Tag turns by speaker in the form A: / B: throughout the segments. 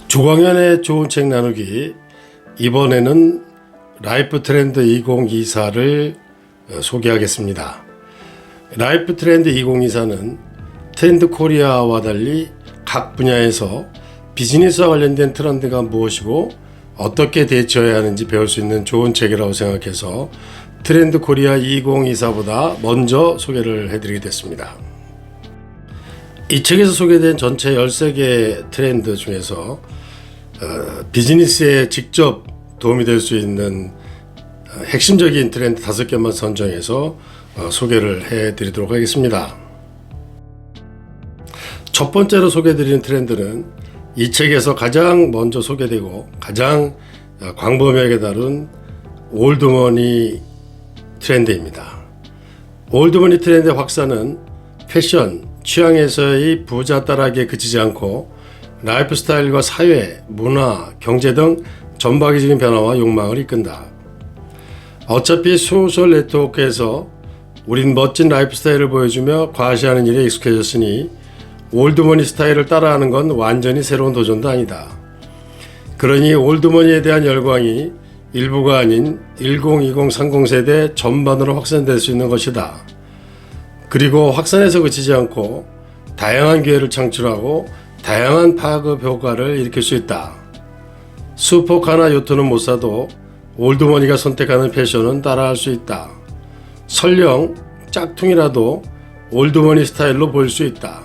A: 조광현의 좋은 책 나누기, 이번에는 라이프 트렌드 2024를 소개하겠습니다. 라이프 트렌드 2024는 트렌드 코리아와 달리 각 분야에서 비즈니스와 관련된 트렌드가 무엇이고 어떻게 대처해야 하는지 배울 수 있는 좋은 책이라고 생각해서 트렌드 코리아 2024보다 먼저 소개를 해드리게 됐습니다. 이 책에서 소개된 전체 13개 트렌드 중에서 비즈니스에 직접 도움이 될 수 있는 핵심적인 트렌드 5개만 선정해서 소개를 해드리도록 하겠습니다. 첫 번째로 소개해드리는 트렌드는 이 책에서 가장 먼저 소개되고 가장 광범위하게 다룬 올드머니 트렌드입니다. 올드머니 트렌드의 확산은 패션, 취향에서의 부자 따라하기에 그치지 않고 라이프 스타일과 사회, 문화, 경제 등 전방위적인 변화와 욕망을 이끈다. 어차피 소셜 네트워크에서 우린 멋진 라이프 스타일을 보여주며 과시하는 일에 익숙해졌으니 올드머니 스타일을 따라하는 건 완전히 새로운 도전도 아니다. 그러니 올드머니에 대한 열광이 일부가 아닌 1020, 30 세대 전반으로 확산될 수 있는 것이다. 그리고 확산해서 그치지 않고 다양한 기회를 창출하고 다양한 파급 효과를 일으킬 수 있다. 슈퍼카나 요트는 못 사도 올드머니가 선택하는 패션은 따라할 수 있다. 설령 짝퉁이라도 올드머니 스타일로 보일 수 있다.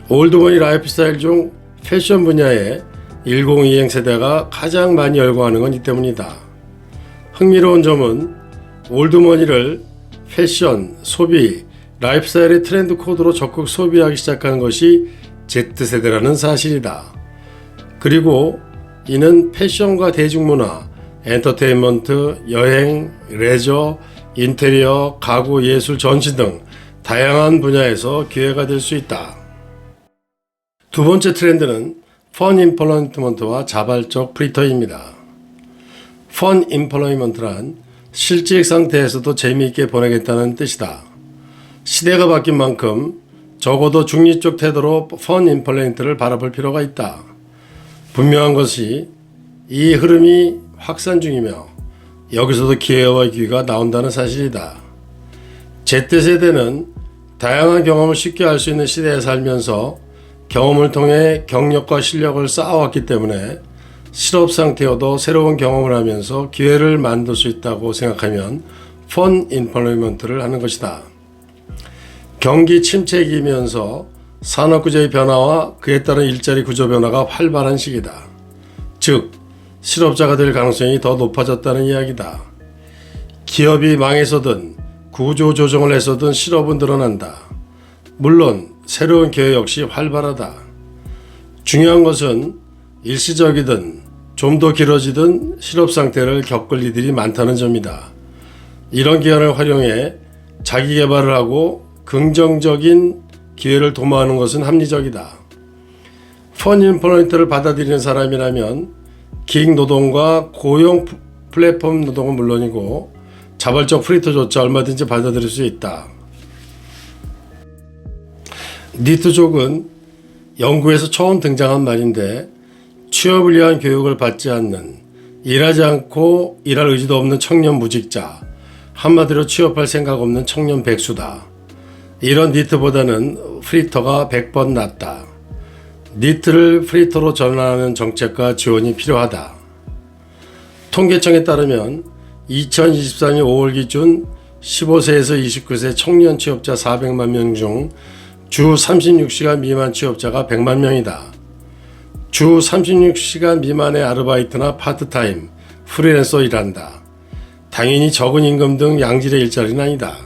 A: 올드머니 라이프 스타일 중 패션 분야에 1020 세대가 가장 많이 열광하는 건 이 때문이다. 흥미로운 점은 올드머니를 패션, 소비, 라이프 스타일의 트렌드 코드로 적극 소비하기 시작하는 것이 Z세대라는 사실이다. 그리고 이는 패션과 대중문화, 엔터테인먼트, 여행, 레저, 인테리어, 가구, 예술, 전시 등 다양한 분야에서 기회가 될 수 있다. 두 번째 트렌드는 펀 임플로이먼트와 자발적 프리터입니다. 펀 임플로이먼트란 실직 상태에서도 재미있게 보내겠다는 뜻이다. 시대가 바뀐 만큼 적어도 중립적 태도로 펀 임플로이먼트를 바라볼 필요가 있다. 분명한 것이 이 흐름이 확산 중이며 여기서도 기회와 기회가 나온다는 사실이다. Z세대는 다양한 경험을 쉽게 할 수 있는 시대에 살면서 경험을 통해 경력과 실력을 쌓아왔기 때문에 실업 상태여도 새로운 경험을 하면서 기회를 만들 수 있다고 생각하면 펀 임플로이먼트를 하는 것이다. 경기 침체기면서 산업구조의 변화와 그에 따른 일자리 구조 변화가 활발한 시기다. 즉, 실업자가 될 가능성이 더 높아졌다는 이야기다. 기업이 망해서든 구조 조정을 해서든 실업은 늘어난다. 물론 새로운 기회 역시 활발하다. 중요한 것은 일시적이든 좀 더 길어지든 실업 상태를 겪을 이들이 많다는 점이다. 이런 기간을 활용해 자기 개발을 하고 긍정적인 기회를 도모하는 것은 합리적이다. 펀 임플로이먼트를 받아들이는 사람이라면 기획 노동과 고용 플랫폼 노동은 물론이고 자발적 프리터조차 얼마든지 받아들일 수 있다. 니트족은 영국에서 처음 등장한 말인데 취업을 위한 교육을 받지 않는, 일하지 않고 일할 의지도 없는 청년 무직자, 한마디로 취업할 생각 없는 청년 백수다. 이런 니트보다는 프리터가 100번 낫다. 니트를 프리터로 전환하는 정책과 지원이 필요하다. 통계청에 따르면 2023년 5월 기준 15세에서 29세 청년 취업자 400만 명 중 주 36시간 미만 취업자가 100만 명이다. 주 36시간 미만의 아르바이트나 파트타임, 프리랜서 일한다. 당연히 적은 임금 등 양질의 일자리는 아니다.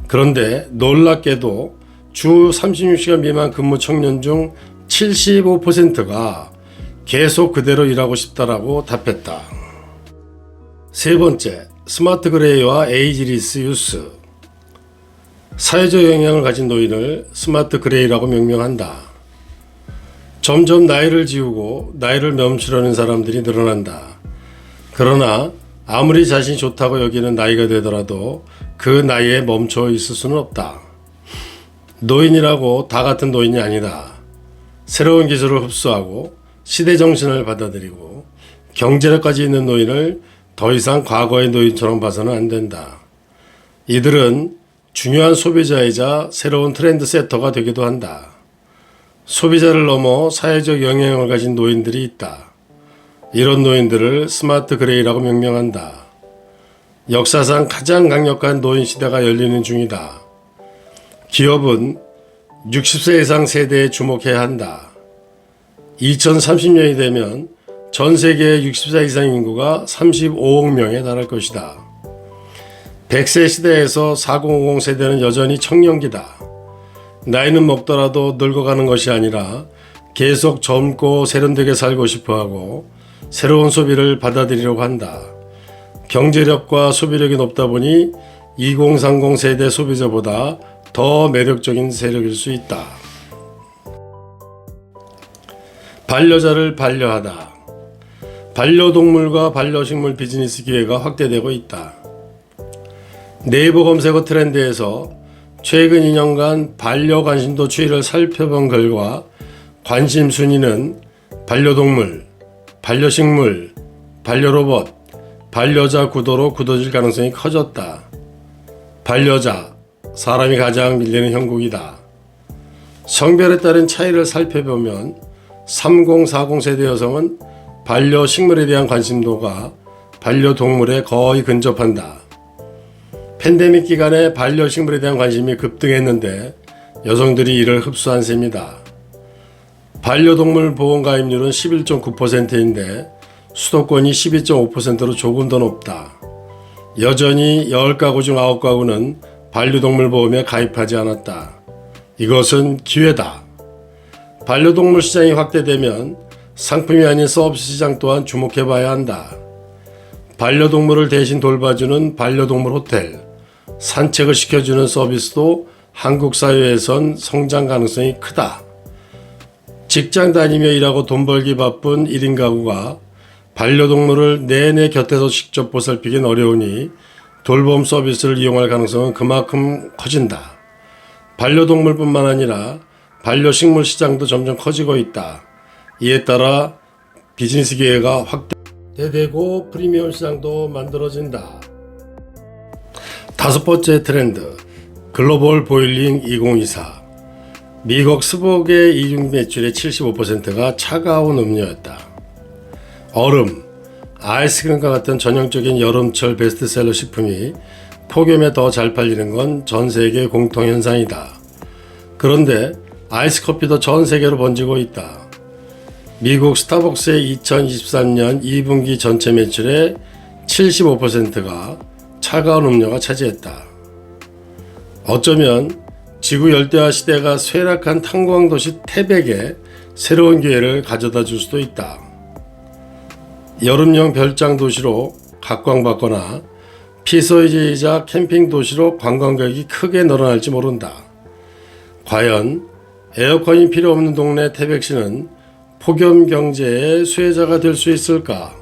A: 그런데 놀랍게도 주 36시간 미만 근무 청년 중 75%가 계속 그대로 일하고 싶다라고 답했다. 세 번째, 스마트 그레이와 에이지리스 유스. 사회적 영향을 가진 노인을 스마트 그레이라고 명명한다. 점점 나이를 지우고 나이를 멈추려는 사람들이 늘어난다. 그러나 아무리 자신이 좋다고 여기는 나이가 되더라도 그 나이에 멈춰 있을 수는 없다. 노인이라고 다 같은 노인이 아니다. 새로운 기술을 흡수하고 시대 정신을 받아들이고 경제력까지 있는 노인을 더 이상 과거의 노인처럼 봐서는 안 된다. 이들은 중요한 소비자이자 새로운 트렌드 세터가 되기도 한다. 소비자를 넘어 사회적 영향력을 가진 노인들이 있다. 이런 노인들을 스마트 그레이라고 명명한다. 역사상 가장 강력한 노인 시대가 열리는 중이다. 기업은 60세 이상 세대에 주목해야 한다. 2030년이 되면 전 세계의 60세 이상 인구가 35억 명에 달할 것이다. 100세 시대에서 4050 세대는 여전히 청년기다. 나이는 먹더라도 늙어가는 것이 아니라 계속 젊고 세련되게 살고 싶어하고 새로운 소비를 받아들이려고 한다. 경제력과 소비력이 높다 보니 2030 세대 소비자보다 더 매력적인 세력일 수 있다. 반려자를 반려하다. 반려동물과 반려식물 비즈니스 기회가 확대되고 있다. 네이버 검색어 트렌드에서 최근 2년간 반려 관심도 추이를 살펴본 결과 관심 순위는 반려동물, 반려식물, 반려로봇, 반려자 구도로 굳어질 가능성이 커졌다. 반려자, 사람이 가장 밀리는 형국이다. 성별에 따른 차이를 살펴보면 30, 40 세대 여성은 반려식물에 대한 관심도가 반려동물에 거의 근접한다. 팬데믹 기간에 반려식물에 대한 관심이 급등했는데 여성들이 이를 흡수한 셈이다. 반려동물 보험 가입률은 11.9%인데 수도권이 12.5%로 조금 더 높다. 여전히 10가구 중 9가구는 반려동물 보험에 가입하지 않았다. 이것은 기회다. 반려동물 시장이 확대되면 상품이 아닌 서비스 시장 또한 주목해봐야 한다. 반려동물을 대신 돌봐주는 반려동물 호텔, 산책을 시켜주는 서비스도 한국 사회에선 성장 가능성이 크다. 직장 다니며 일하고 돈 벌기 바쁜 1인 가구가 반려동물을 내내 곁에서 직접 보살피긴 어려우니 돌봄 서비스를 이용할 가능성은 그만큼 커진다. 반려동물뿐만 아니라 반려식물 시장도 점점 커지고 있다. 이에 따라 비즈니스 기회가 확대되고 프리미엄 시장도 만들어진다. 다섯 번째 트렌드, 글로벌 보일링 2024. 미국 스벅의 이중 매출의 75%가 차가운 음료였다. 얼음, 아이스크림과 같은 전형적인 여름철 베스트셀러 식품이 폭염에 더 잘 팔리는 건 전 세계 공통 현상이다. 그런데 아이스커피도 전 세계로 번지고 있다. 미국 스타벅스의 2023년 2분기 전체 매출의 75%가 차가운 음료가 차지했다. 어쩌면 지구 열대화 시대가 쇠락한 탄광도시 태백에 새로운 기회를 가져다 줄 수도 있다. 여름용 별장 도시로 각광받거나 피서지이자 캠핑 도시로 관광객이 크게 늘어날지 모른다. 과연 에어컨이 필요 없는 동네 태백시는 폭염 경제의 수혜자가 될 수 있을까?